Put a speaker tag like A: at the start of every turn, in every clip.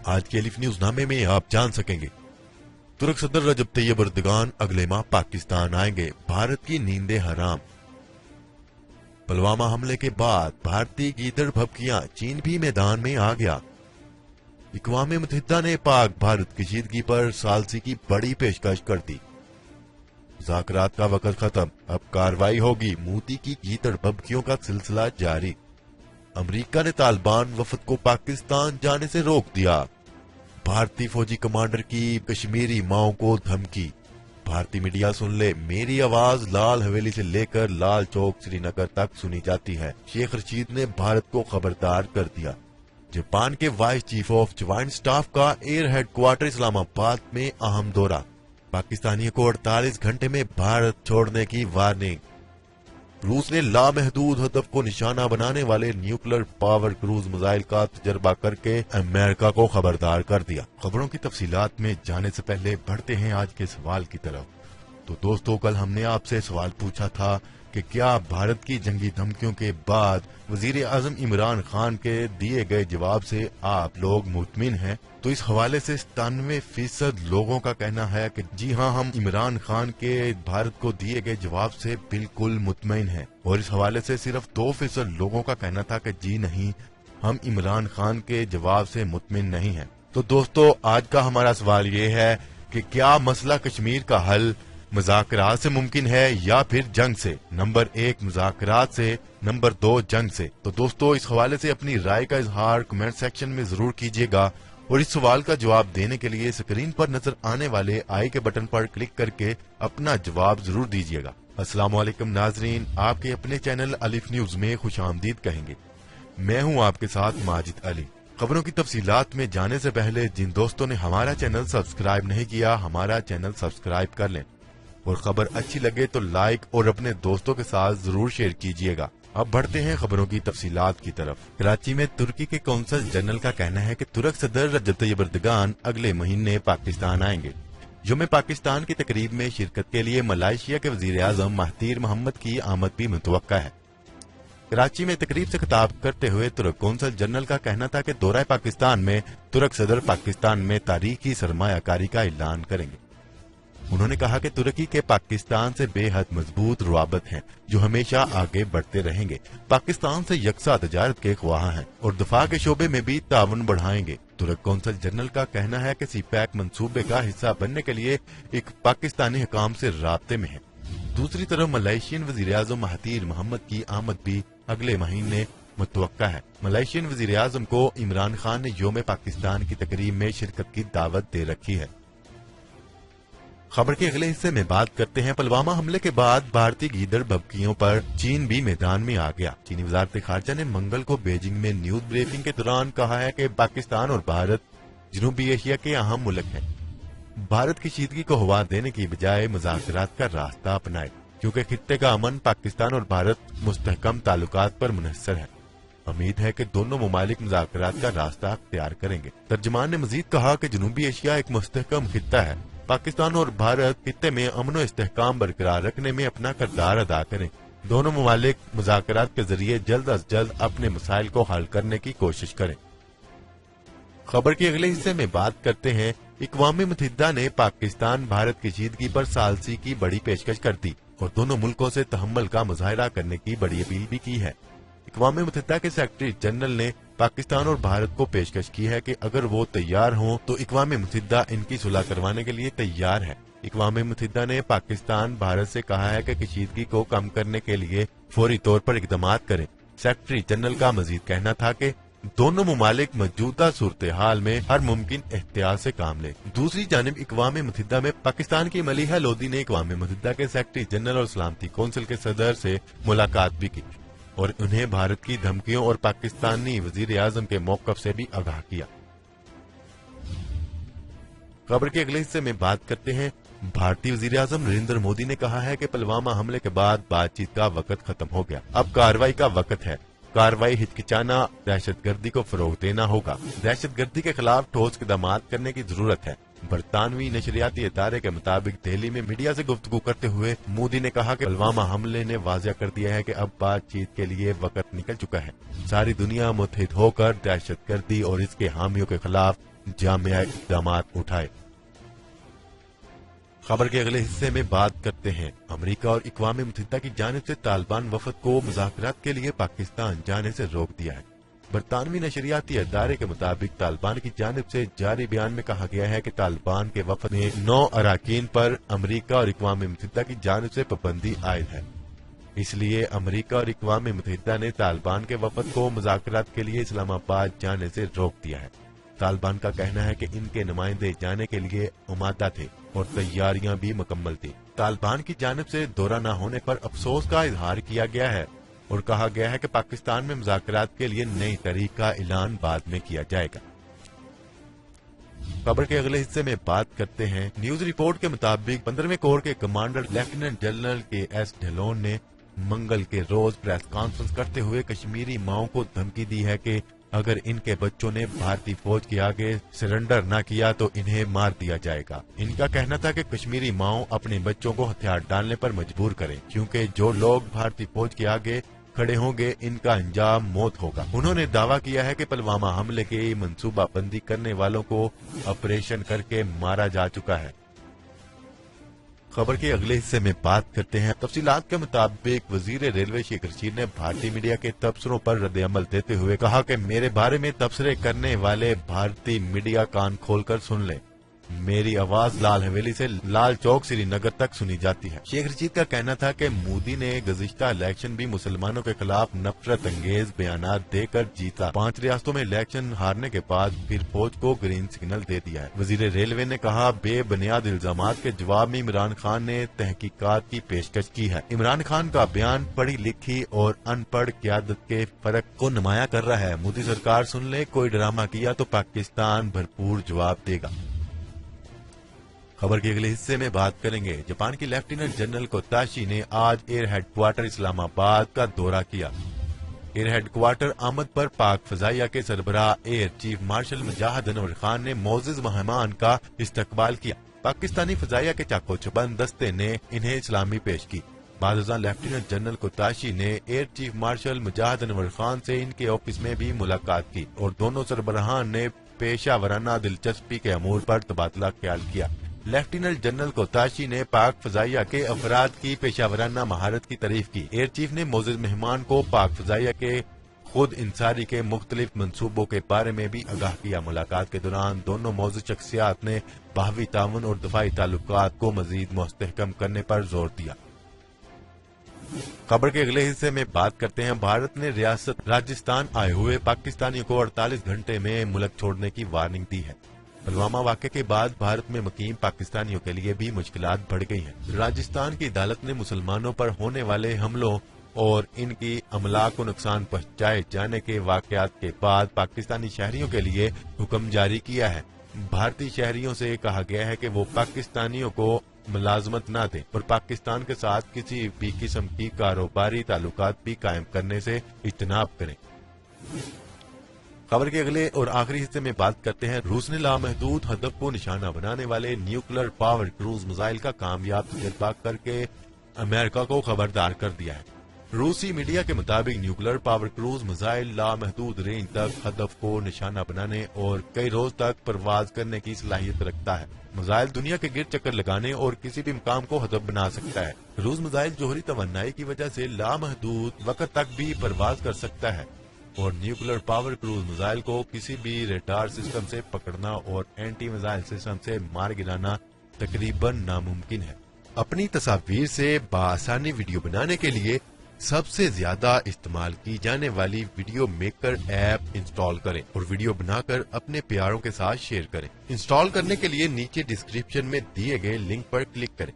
A: आज के elif news नामे में आप जान सकेंगे, तुर्क सदर रजब तैयब एर्दोगान अगले माह पाकिस्तान आएंगे, भारत की नींदें हराम। पुलवामा हमले के बाद भारतीय गीदड़ भभकियां, चीन भी मैदान में आ गया। अक़वाम मुत्तहिदा ने पाक भारत कशीदगी पर सालसी की बड़ी पेशकश कर दी। मुज़ाकरात का वक्त खत्म, अब कार्रवाई होगी। मोदी की गीदड़ भभकियों का सिलसिला जारी। अमेरिका ने तालिबान वफद को पाकिस्तान जाने से रोक दिया। भारतीय फौजी कमांडर की कश्मीरी माओं को धमकी। भारतीय मीडिया सुन ले, मेरी आवाज लाल हवेली से लेकर लाल चौक श्रीनगर तक सुनी जाती है। शेख रशीद ने भारत को खबरदार कर दिया। जापान के vice chief of joint staff का एयर हेडक्वार्टर इस्लामाबाद में अहम दौरा। पाकिस्तानियों को 48 घंटे में भारत छोड़ने की वार्निंग। रूस ने लामहदूद हदफ को निशाना बनाने वाले न्यूक्लियर पावर क्रूज मिसाइल का तजर्बा करके अमेरिका को खबरदार कर दिया। खबरों की तफसीलात में जाने से पहले बढ़ते हैं आज के सवाल की तरफ। तो दोस्तों, कल हमने आपसे सवाल पूछा था कि क्या भारत की जंगी धमकियों के बाद वजीर आजम इमरान खान के दिए गए जवाब से आप लोग मुतमिन हैं? तो इस हवाले से 97% लोगों का कहना है कि जी हाँ, हम इमरान खान के भारत को दिए गए जवाब से बिल्कुल मुतमिन हैं। और इस हवाले से सिर्फ 2% लोगों का कहना था कि जी नहीं, हम इमरान खान के जवाब से मुतमिन नहीं हैं। तो दोस्तों, आज का हमारा सवाल ये है कि क्या मसला कश्मीर का हल मुज़ाकरात से मुमकिन है या फिर जंग से? नंबर 1 मुज़ाकरात से, नंबर 2 जंग से। तो दोस्तों, इस हवाले से अपनी राय का इजहार कमेंट सेक्शन में जरूर कीजिएगा और इस सवाल का जवाब देने के लिए स्क्रीन पर नजर आने वाले आई के बटन पर क्लिक करके अपना जवाब जरूर दीजिएगा। अस्सलाम वालेकुम नाजरीन, आपके अपने चैनल अलिफ न्यूज में खुशामदीद कहेंगे। मैं हूं आपके साथ माजिद अली। खबरों की तफसीलात में जाने से पहले जिन दोस्तों ने हमारा चैनल सब्सक्राइब नहीं किया, हमारा चैनल सब्सक्राइब कर लें और खबर अच्छी लगे तो लाइक और अपने दोस्तों के साथ जरूर शेयर कीजिएगा। अब बढ़ते हैं खबरों की तफसीलात की तरफ। कराची में तुर्की के कौंसल जनरल का कहना है कि तुर्क सदर रजब तैयब एर्दोगान अगले महीने पाकिस्तान आएंगे। यौम पाकिस्तान की तकरीब में शिरकत के लिए मलेशिया के वजीर आजम महातीर मोहम्मद की आमद भी मुतवक्का है। कराची में तकरीब से खिताब करते हुए तुर्क कौंसल जनरल का कहना था कि दौरा पाकिस्तान में तुर्क सदर पाकिस्तान में तारीखी सरमायाकारी का ऐलान करेंगे। उन्होंने कहा कि तुर्की के पाकिस्तान से बेहद मजबूत रुआबत हैं, जो हमेशा आगे बढ़ते रहेंगे। पाकिस्तान से यकसा तजारत के ख्वाह हैं और दफा के शोबे में भी ताउन बढ़ाएंगे। तुर्क कौंसल जनरल का कहना है कि सीपैक मंसूबे का हिस्सा बनने के लिए एक पाकिस्तानी हुकाम से राब्ते में है। दूसरी तरफ मलेशियन वजीर आजम महातीर मोहम्मद की आमद भी अगले महीने मुतवक्का है। मलेशियन वजीर आजम को इमरान खान ने यौम पाकिस्तान की तकरीब में शिरकत की दावत दे रखी है। खबर के अगले हिस्से में बात करते हैं। पुलवामा हमले के बाद भारतीय गीदड़ भभकियों पर चीन भी मैदान में आ गया। चीनी वजारत खारजा ने मंगल को बीजिंग में न्यूज ब्रीफिंग के दौरान कहा है कि पाकिस्तान और भारत जनूबी एशिया के अहम मुल्क हैं। भारत की कशीदगी को हवा देने की बजाय मुज़ाकरात का रास्ता अपनाए, क्योंकि खित्ते का अमन पाकिस्तान और भारत मुस्तहकम ताल्लुकात पर मुनहसर है। उम्मीद है कि दोनों मुमालिक मुज़ाकरात का रास्ता अख्तियार करेंगे। तर्जमान ने मजीद कहा कि जनूबी एशिया एक मुस्तहकम खित्ता है। पाकिस्तान और भारत खित्ते में अमन और इस्तेहकाम बरकरार रखने में अपना किरदार अदा करें। दोनों मुमालिक मुज़ाकरात के जरिए जल्द अज जल्द अपने मसाइल को हल करने की कोशिश करें। खबर के अगले हिस्से में बात करते हैं। अक़वाम मुत्तहिदा ने पाकिस्तान भारत कशीदगी पर सालसी की बड़ी पेशकश कर दी और दोनों मुल्कों से तहम्मुल का मुजाहिरा करने की बड़ी अपील भी की है। अक़वाम मुत्तहिदा के सेक्रेटरी जनरल ने पाकिस्तान और भारत को पेशकश की है कि अगर वो तैयार हों तो अक़वाम मुत्तहिदा इनकी सुलह करवाने के लिए तैयार है। अक़वाम मुत्तहिदा ने पाकिस्तान भारत से कहा है कि कशीदगी को कम करने के लिए फौरी तौर पर इक़दाम करें। सेक्रेटरी जनरल का मजीद कहना था कि दोनों मुमालिक मौजूदा सूरत हाल में हर मुमकिन एहतियात से काम लें। दूसरी जानिब अक़वाम मुत्तहिदा में पाकिस्तान की मलीहा लोदी ने अक़वाम मुत्तहिदा के सेक्रेटरी जनरल और सलामती कौंसिल के सदर से मुलाकात भी की और उन्हें भारत की धमकियों और पाकिस्तानी वजीर आजम के मौक़िफ़ से भी आगाह किया। खबर के अगले हिस्से में बात करते हैं। भारतीय वजीर आजम नरेंद्र मोदी ने कहा है कि पुलवामा हमले के बाद बातचीत का वक्त खत्म हो गया, अब कार्रवाई का वक्त है। कार्रवाई हिचकिचाना, दहशतगर्दी को फरोग देना होगा। दहशतगर्दी के खिलाफ ठोस इक़दाम करने की जरूरत है। बरतानवी नशरियाती इदारे के मुताबिक दिल्ली में मीडिया से गुफ्तगू करते हुए मोदी ने कहा कि पुलवामा हमले ने वाज़ेह कर दिया है कि अब बातचीत के लिए वक्त निकल चुका है। सारी दुनिया मुत्तहिद होकर दहशतगर्दी और इसके हामियों के खिलाफ जामिया इक़दामात उठाए। खबर के अगले हिस्से में बात करते हैं अमेरिका और अक़वाम मुत्तहिदा की जानिब से तालिबान वफद को मुज़ाकरात के लिए पाकिस्तान जाने से रोक दिया है। बरतानवी नशरियाती अदारे के मुताबिक तालिबान की जानिब से जारी बयान में कहा गया है कि तालिबान के वफद में 9 अरकान पर अमेरिका और अक़वाम मुत्तहिदा की जानिब से पाबंदी आयद है। इसलिए अमेरिका और अक़वाम मुत्तहिदा ने तालिबान के वफद को मुज़ाकरात के लिए इस्लामाबाद जाने से रोक दिया है। तालिबान का कहना है कि इनके नुमाइंदे जाने के लिए आमादा थे और तैयारियां भी मुकम्मल थी। तालिबान की जानिब से दौरा न होने पर अफसोस का इजहार किया गया है और कहा गया है कि पाकिस्तान में मुज़ाकरात के लिए नई तारीख का ऐलान बाद में किया जाएगा। खबर के अगले हिस्से में बात करते हैं न्यूज रिपोर्ट के मुताबिक 15वें कोर के commander lieutenant general KS. Dhillon ने मंगल के रोज प्रेस कॉन्फ्रेंस करते हुए कश्मीरी माओं को धमकी दी है कि अगर इनके बच्चों ने भारतीय फौज के आगे सरेंडर न किया तो इन्हें मार दिया जाएगा। इनका कहना था कि कश्मीरी माओ अपने बच्चों को हथियार डालने पर मजबूर करें, क्योंकि जो लोग भारतीय फौज के आगे खड़े होंगे इनका अंजाम मौत होगा। उन्होंने दावा किया है कि पुलवामा हमले की मंसूबाबंदी करने वालों को ऑपरेशन करके मारा जा चुका है। खबर के अगले हिस्से में बात करते हैं तफसीलात के मुताबिक वजीर रेलवे शेख रशीद ने भारतीय मीडिया के तबसरों पर रद्द अमल देते हुए कहा कि मेरे बारे में तबसरे करने वाले भारतीय मीडिया कान खोलकर सुन ले। मेरी आवाज लाल हवेली से लाल चौक श्रीनगर तक सुनी जाती है। शेख रशीद का कहना था कि मोदी ने गुज़िश्ता इलेक्शन भी मुसलमानों के खिलाफ नफरत अंगेज बयानात देकर जीता। 5 रियासतों में इलेक्शन हारने के बाद फिर फौज को ग्रीन सिग्नल दे दिया है। वजीर रेलवे ने कहा बेबुनियाद इल्जामात के जवाब में इमरान खान ने तहकीकात की पेशकश की है। इमरान खान का बयान पढ़ी लिखी और अनपढ़ क़यादत के फर्क को नुमाया कर रहा है। मोदी सरकार सुन ले, कोई ड्रामा किया तो पाकिस्तान भरपूर जवाब देगा। खबर के अगले हिस्से में बात करेंगे जापान की लेफ्टिनेंट जनरल कोताशी ने आज एयर हेडक्वार्टर इस्लामाबाद का दौरा किया। एयर हेडक्वार्टर आमद पर पाक फजाइया के सरबराह एयर चीफ मार्शल मुजाहिद अनवर खान ने मोअज़्ज़ज़ मेहमान का इस्तकबाल किया। पाकिस्तानी फजाइया के चाको चबंद दस्ते ने इन्हें सलामी पेश की। बादशाह लेफ्टिनेंट जनरल कोताशी ने एयर चीफ मार्शल मुजाहिद अनवर खान से इनके ऑफिस में भी मुलाकात की और दोनों सरबराहान ने पेशा वराना दिलचस्पी के अमूर पर तबादला ख्याल किया। लेफ्टिनेंट जनरल कोताशी ने पाक फजाइया के अफराद की पेशावराना महारत की तारीफ की। एयर चीफ ने मोअज़्ज़ज़ मेहमान को पाक फजाइया के खुद इंसारी के मुख्तलिफ मंसूबों के बारे में भी आगाह किया। मुलाकात के दौरान दोनों मोअज़्ज़ज़ शख्सियात ने बाहवी ताउन और दफाई ताल्लुकात को मजीद मुस्तहकम करने पर जोर दिया। खबर के अगले हिस्से में बात करते हैं भारत ने रियासत राजस्थान आए हुए पाकिस्तानियों को 48 घंटे में मुल्क छोड़ने की वार्निंग दी है। पुलवामा वाक़े के बाद भारत में मुकीम पाकिस्तानियों के लिए भी मुश्किलात बढ़ गई हैं। राजस्थान की अदालत ने मुसलमानों पर होने वाले हमलों और इनकी अमला को नुकसान पहुंचाए जाने के वाकयात के बाद पाकिस्तानी शहरियों के लिए हुक्म जारी किया है। भारतीय शहरियों से कहा गया है कि वो पाकिस्तानियों को मुलाजमत न दें और पाकिस्तान के साथ किसी भी किस्म की कारोबारी ताल्लुकात भी कायम करने से इज्तनाब करें। खबर के अगले और आखिरी हिस्से में बात करते हैं रूस ने लामहदूद हदफ को निशाना बनाने वाले न्यूक्लियर पावर क्रूज मिसाइल का कामयाब तजर्बा करके अमेरिका को खबरदार कर दिया है। रूसी मीडिया के मुताबिक न्यूक्लियर पावर क्रूज मिसाइल लामहदूद रेंज तक हदफ को निशाना बनाने और कई रोज तक परवाज करने की सलाहियत रखता है। मिसाइल दुनिया के गिर्द चक्कर लगाने और किसी भी मुकाम को हदफ बना सकता है। रूस मिसाइल जोहरी तवन्नाई की वजह से लामहदूद वक्त तक भी परवाज कर सकता है और न्यूक्लियर पावर क्रूज मिसाइल को किसी भी रडार सिस्टम से पकड़ना और एंटी मिसाइल सिस्टम से मार गिराना तकरीबन नामुमकिन है। अपनी तस्वीर से बआसानी वीडियो बनाने के लिए सबसे ज्यादा इस्तेमाल की जाने वाली वीडियो मेकर ऐप इंस्टॉल करें और वीडियो बनाकर अपने प्यारों के साथ शेयर करें। इंस्टॉल करने के लिए नीचे डिस्क्रिप्शन में दिए गए लिंक पर क्लिक करें।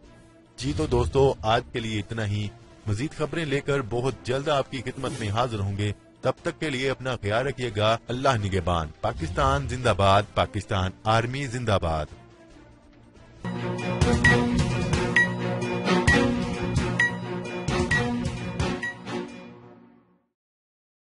A: जी तो दोस्तों, आज के लिए इतना ही। मजीद खबरें लेकर बहुत जल्द आपकी खिदमत में हाजिर होंगे। तब तक के लिए अपना ख्याल रखिएगा। अल्लाह निगहबान। पाकिस्तान जिंदाबाद, पाकिस्तान आर्मी जिंदाबाद।